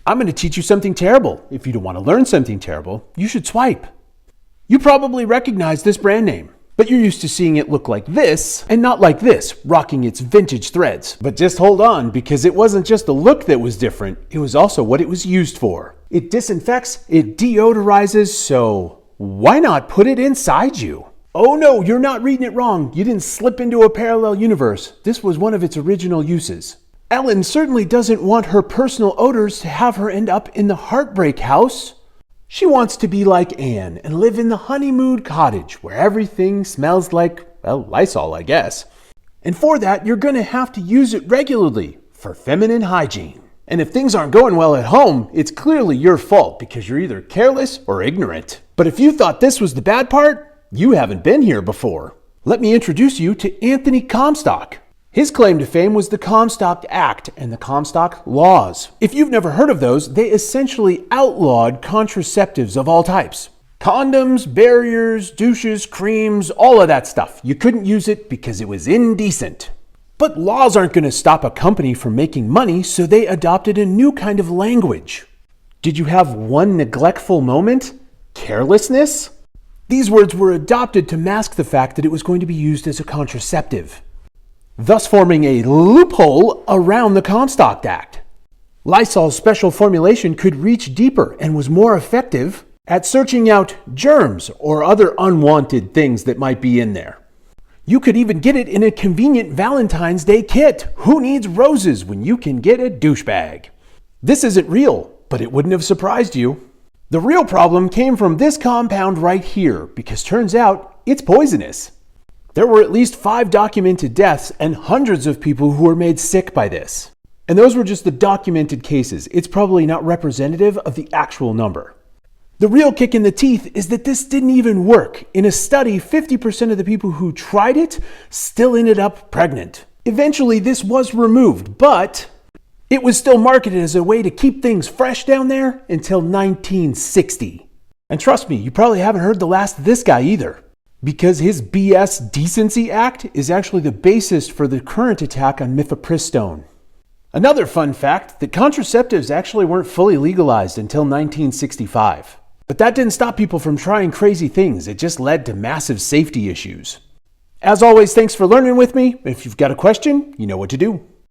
I'm going to teach you something terrible. If you don't want to learn something terrible, you should swipe. You probably recognize this brand name, but you're used to seeing it look like this and not like this, rocking its vintage threads. But just hold on, because it wasn't just the look that was different, it was also what it was used for. It disinfects, it deodorizes, so why not put it inside you? Oh no, you're not reading it wrong. You didn't slip into a parallel universe. This was one of its original uses. Ellen certainly doesn't want her personal odors to have her end up in the heartbreak house. She wants to be like Anne and live in the honeymoon cottage where everything smells like, well, Lysol, I guess. And for that, you're going to have to use it regularly for feminine hygiene. And if things aren't going well at home, it's clearly your fault because you're either careless or ignorant. But if you thought this was the bad part, you haven't been here before. Let me introduce you to Anthony Comstock. His claim to fame was the Comstock Act and the Comstock Laws. If you've never heard of those, they essentially outlawed contraceptives of all types. Condoms, barriers, douches, creams, all of that stuff. You couldn't use it because it was indecent. But laws aren't going to stop a company from making money, so they adopted a new kind of language. Did you have one neglectful moment? Carelessness? These words were adopted to mask the fact that it was going to be used as a contraceptive, thus forming a loophole around the Comstock Act. Lysol's special formulation could reach deeper and was more effective at searching out germs or other unwanted things that might be in there. You could even get it in a convenient Valentine's Day kit. Who needs roses when you can get a douchebag? This isn't real, but it wouldn't have surprised you. The real problem came from this compound right here, because turns out it's poisonous. There were at least 5 documented deaths and hundreds of people who were made sick by this. And those were just the documented cases. It's probably not representative of the actual number. The real kick in the teeth is that this didn't even work. In a study, 50% of the people who tried it still ended up pregnant. Eventually, this was removed, but it was still marketed as a way to keep things fresh down there until 1960. And trust me, you probably haven't heard the last of this guy either, because his BS Decency Act is actually the basis for the current attack on mifepristone. Another fun fact, that contraceptives actually weren't fully legalized until 1965. But that didn't stop people from trying crazy things. It just led to massive safety issues. As always, thanks for learning with me. If you've got a question, you know what to do.